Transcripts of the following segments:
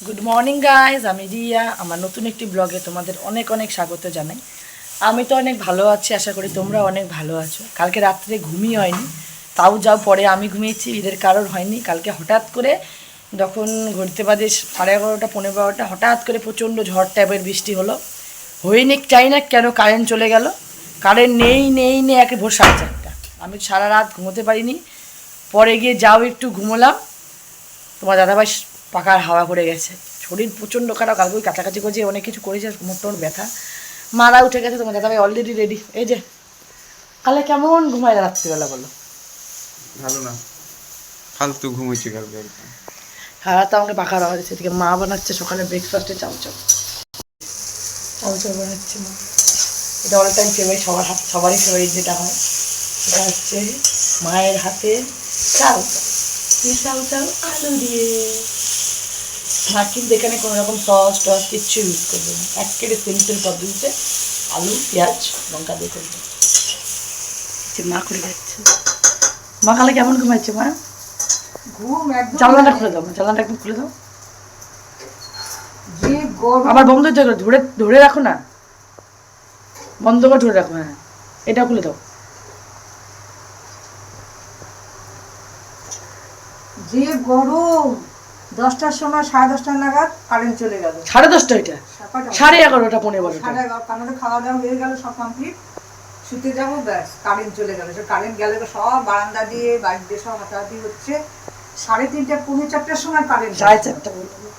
Good morning guys, আমি রিয়া। আমার নতুন একটি ব্লগে তোমাদের অনেক অনেক স্বাগত জানাই। আমি তো অনেক ভালো আছি, আশা করি তোমরা অনেক ভালো আছো। কালকে রাত্রে ঘুমই হয়নি, তাও যাও পরে আমি ঘুমিয়েছি, ঈদের কারোর হয়নি। কালকে হঠাৎ করে যখন ঘুরতে বাজে 11:30 15 হঠাৎ করে প্রচণ্ড ঝড় টাইপের বৃষ্টি হলো। হয়নি চাই না কেন কারেন্ট চলে গেল। কারেন্ট নেই একে ভোর 4:30। আমি সারা রাত ঘুমোতে পারিনি। পরে গিয়ে যাও একটু ঘুমোলাম, তোমার দাদাভাই পাখার হাওয়া করে গেছে। শরীর প্রচণ্ড খারাপ, কালকে ওই কাছাকাছি করেছে, অনেক কিছু করেছে, মোটর ব্যথা। মারা উঠে গেছে, তোমার দাদাভাই অলরেডি রেডি। এই যে কালে কেমন ঘুমায় রাত্রিবেলা বলো? ভালো না, ফালতু ঘুমিয়েছি কালকে একদম। হ্যাঁ, তো আমাকে পাখার হাওয়া দিচ্ছে। এদিকে মা বানাচ্ছে সকালে ব্রেকফাস্টে চাউচাউ বানাচ্ছে মা। এটা অল টাইম ফেভারিট, সবারই ফেভারিট যেটা হয় সেটা হচ্ছে মায়ের হাতে চাউচাউ আলু দিয়ে। মা কিন্তু এখানে কোনো রকম সস টস কিচ্ছু ইউজ করবে না, একেবারে সিম্পল পদ্ধতিতে আলু পেঁয়াজ লঙ্কা দিয়ে করবে। মা করে যাচ্ছে। মা কালে কেমন ঘুমাচ্ছে মা? জানলাটা খুলে দাও, জানলাটা একদম খুলে দাও। আবার বন্ধ হচ্ছে, ধরে ধরে রাখো না, বন্ধ করে ধরে রাখো। হ্যাঁ, এটা খুলে দাও। যে গরম, 10টার সময় 10:30 নাগাদ কারেন্ট চলে গেল। 10:30 এটা 11:30 15 কারেন্ট খাওয়া দাওয়া হয়ে গেল, সব কমপ্লিট। শুতে যাবো, ব্যাস কারেন্ট চলে গেল। কারেন্ট গেলে সব বারান্দা দিয়ে বাইক দিয়ে সব হাতাহাতি হচ্ছে। 3:30 পৌনে 4টার সময় কারেন্ট, 4:30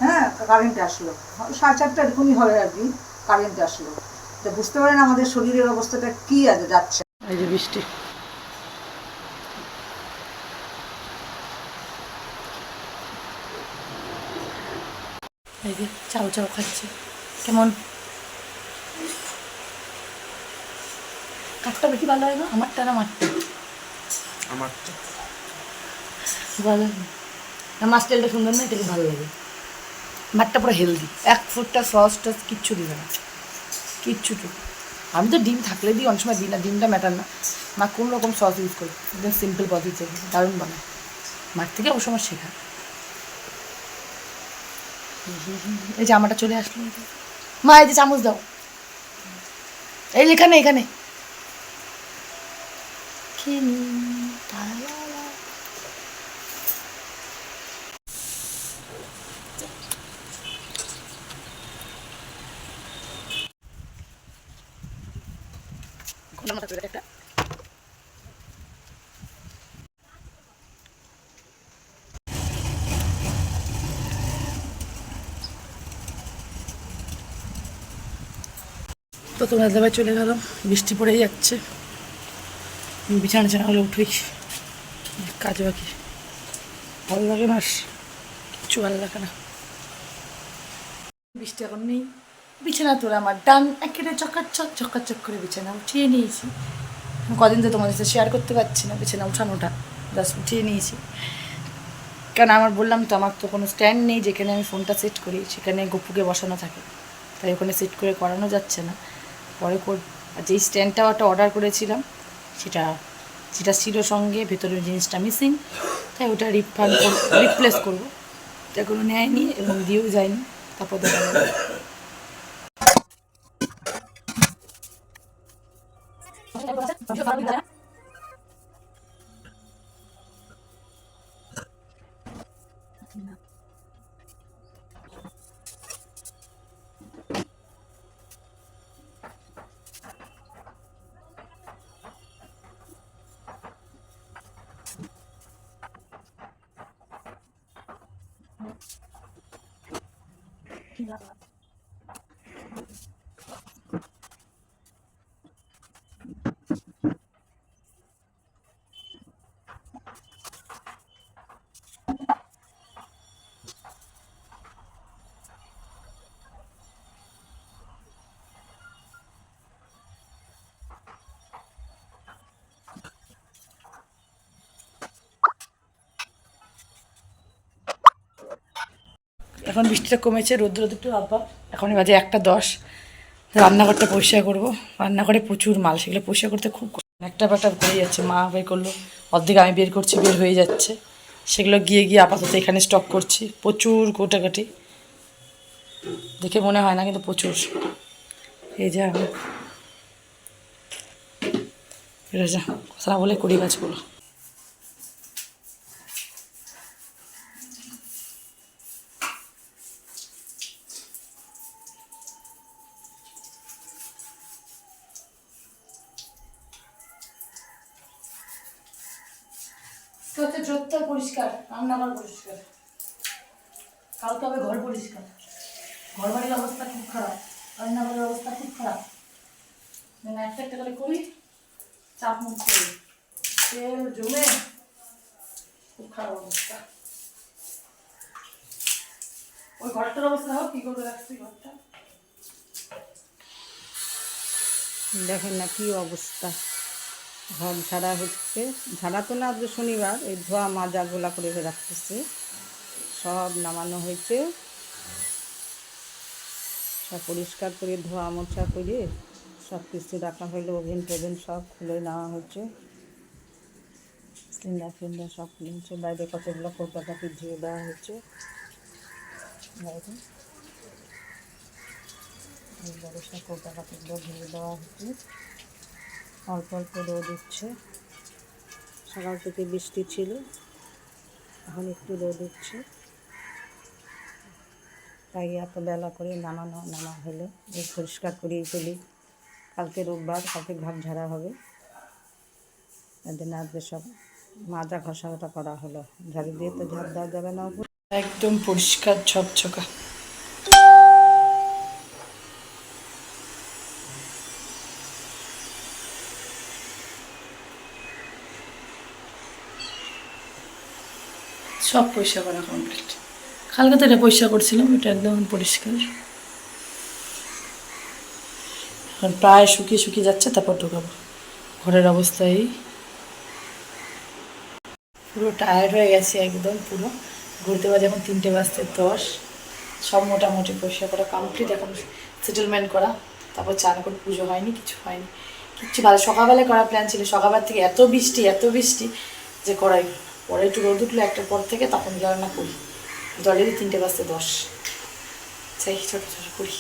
হ্যাঁ কারেন্ট আসলো। 4:30 এরকমই হবে আর কি। কারেন্ট আসলো তো বুঝতে পারেন আমাদের শরীরের অবস্থাটা কি আছে যাচ্ছে। এই যে বৃষ্টি, এই যে চাউ চাউ খাচ্ছে। কেমন কাঠটা বেশি ভালো হয় না আমারটা না মাঠটা? আমার তো ভালো মাছ তেলটা সুন্দর না, এটা খুব ভালো লাগে। মাঠটা পুরো হেলদি, 1 ফুটটা সস টস কিচ্ছু দিবে না, কিচ্ছুটু। আমি তো ডিম থাকলে দিই, অনেক সময় দিই না, ডিমটা ম্যাটার না। মা কোনো রকম সস ইউজ করি, একদম সিম্পল পদ্ধতি, দারুণ বানায়। মাঠ থেকে অবশ্য আমার শেখা। এই জামাটা চলে আসলো। মা এই যে চামচ দাও, এই এখানে এখানে। একটা তো তোমার দাদাভাই চলে গেল, বৃষ্টি পড়েই যাচ্ছে। বিছানা টিছানা হলে উঠেই কাজ বাকি। ভালো লাগে না, কিচ্ছু ভালো লাগে না। বৃষ্টি এখন নেই, বিছানা তোলা আমার ডান, একেবারে চকাচক করে বিছানা উঠিয়ে নিয়েছি। কদিন তো তোমাদের সাথে শেয়ার করতে পারছি না বিছানা উঠানোটা, জাস্ট উঠিয়ে নিয়েছি। কারণ আমার বললাম তো, আমার তো কোনো স্ট্যান্ড নেই যেখানে আমি ফোনটা সেট করি, সেখানে গপুকে বসানো থাকে, তাই ওখানে সেট করে করানো যাচ্ছে না। পরে আর যেই স্ট্যান্ডটা একটা অর্ডার করেছিলাম সেটা যেটা ছিল সঙ্গে ভেতরের জিনিসটা মিসিং, তাই ওটা রিপ্লেস করবো। এটা কোনো নেয়নি এবং দিয়েও যায়নি। তারপর দেখা যাবে। এখন বৃষ্টিটা কমেছে, রোদ্র একটু আব্বা। এখনই বাজে 1:10। রান্নাঘরটা পরিষ্কার করবো। রান্নাঘরে প্রচুর মাল, সেগুলো পরিষ্কার করতে খুব একটা ব্যাটা করে যাচ্ছে। মা বের করলো অর্ধেক, আমি বের করছি, বের হয়ে যাচ্ছে। সেগুলো গিয়ে গিয়ে আপাতত এখানে স্টক করছি। প্রচুর কোটাকাটি, দেখে মনে হয় না কিন্তু প্রচুর। এই যে আমি এটা যা কথা না বলে করি গাছগুলো। হচ্ছে জোরটার পরিষ্কার, রান্নাঘর পরিষ্কার, কালকে হবে ঘর পরিষ্কার। ঘর বাড়ির অবস্থা খুব খারাপ, রান্নাঘরের অবস্থা খুব খারাপ। মানে একটা একটা করে করি, চাপ মুখ করি, তেল জমে খুব খারাপ অবস্থা। ওই ঘরটার অবস্থা হোক, কি করবে রাখছি ঘরটা। দেখেন না কি অবস্থা, ঘর ঝাড়া হচ্ছে, ঝাড়া তো না আজকে শনিবার, এই ধোয়া মাজা গোলা করে রাখতেছে, সব নামানো হয়েছে, সব পরিষ্কার করে ধোয়া মোছা করে সব কিছু রাখা হলো, ওভেন টোভেন সব খুলে নেওয়া হচ্ছে, সিলিন্ডার ফিলিন্ডার সব খুলে হচ্ছে, বাইরে কতগুলো কৌটাকাটি ধুয়ে দেওয়া হচ্ছে, বাইরে বাইরে সব কৌটাকাটিগুলো ধুয়ে দেওয়া হচ্ছে, অল্প অল্প রোদ উঠছে, সকাল থেকে বৃষ্টি ছিল, এখন একটু রোদ উঠছে, তাই এত বেলা করে নামা হলো, পরিষ্কার করিয়ে ফেলি। কালকে রোববার, কালকে ঘর ঝাড়া হবে, এদিন আজকে সব মাজা ঘষা ওটা করা হলো, ঝাড়ু দিয়ে তো ঝাড় দেওয়া যাবে না উপর। একদম পরিষ্কার ঝকঝকা। সব পরিষ্কার করা কমপ্লিট। কালকে তো এটা পরিষ্কার করছিলাম, এটা একদম পরিষ্কার। এখন প্রায় শুকিয়ে শুকিয়ে যাচ্ছে, তারপর ঢোকাবো। ঘরের অবস্থা এই, পুরো টায়ার্ড হয়ে গেছে একদম পুরো। ঘুরতে বাজে এখন 3:10। সব মোটামুটি পরিষ্কার করা কমপ্লিট, এখন সেটেলমেন্ট করা, তারপর চান করে পুজো হয়নি, কিছু হয়নি, কিচ্ছু ভালো। সকালবেলায় করার প্ল্যান ছিল, সকালবেলা থেকে এত বৃষ্টি যে করাই, পরে একটু রোদ উঠলো একটার পর থেকে, তখন রান্না করি। অলরেডি 3:10। চাই ছোটো ছোটো করি।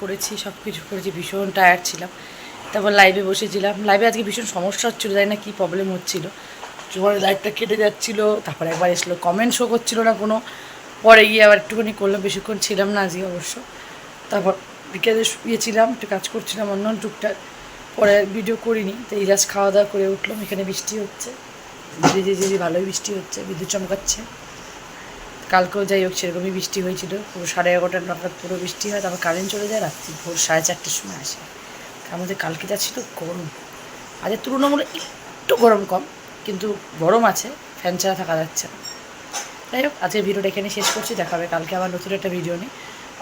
করেছি, সব কিছু করেছি, ভীষণ টায়ার্ড ছিলাম। তারপর লাইভে বসেছিলাম, লাইভে আজকে ভীষণ সমস্যা হচ্ছিলো, জানি না কী প্রবলেম হচ্ছিলো, তোমার লাইভটা কেটে যাচ্ছিলো, তারপর একবার এসলো কমেন্ট শো করছিলো না কোনো, পরে গিয়ে আবার একটুখানি করলাম, বেশিক্ষণ ছিলাম না আজকে অবশ্য। তারপর বিকেলে শুয়েছিলাম, একটু কাজ করছিলাম অন্য টুকটাক, পরে ভিডিও করিনি। তো এই জাস্ট খাওয়া দাওয়া করে উঠলাম, এখানে বৃষ্টি হচ্ছে, ঝিরি ভালোই বৃষ্টি হচ্ছে, বিদ্যুৎ চমকাচ্ছে। কালকেও যাই হোক সেরকমই বৃষ্টি হয়েছিল, পুরো 11:30 নাগাদ পুরো বৃষ্টি হয়, তারপর কারেন্ট চলে যায় রাত্রি ভোর 4:30-র সময় আসে। আমাদের কালকে যা ছিল গরম, আজের তুলনামূলক একটু গরম কম, কিন্তু গরম আছে, ফ্যান ছাড়া থাকা যাচ্ছে না। যাই হোক আজকের ভিডিওটা এখানে শেষ করছি, দেখা হবে কালকে আবার নতুন একটা ভিডিও নিয়ে।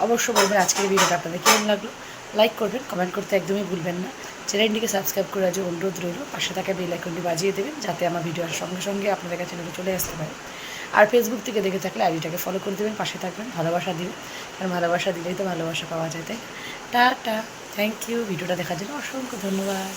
অবশ্য বলবেন আজকের ভিডিওটা আপনাদের কেমন লাগলো, লাইক করবেন, কমেন্ট করতে একদমই ভুলবেন না। চ্যানেলটিকে সাবস্ক্রাইব করে আজ অনুরোধ রইল, পাশে থাকা বেল আইকনটি বাজিয়ে দেবেন, যাতে আমার ভিডিওর সঙ্গে সঙ্গে আপনাদের কাছে চলে আসতে পারে। আর ফেসবুক থেকে দেখে থাকলে আইডিটাকে ফলো করে দেবেন, পাশে থাকবেন, ভালোবাসা দিবেন, কারণ ভালোবাসা দিলেই তো ভালোবাসা পাওয়া যায়, তাই টাটা। থ্যাংক ইউ, ভিডিওটা দেখার জন্য অসংখ্য ধন্যবাদ।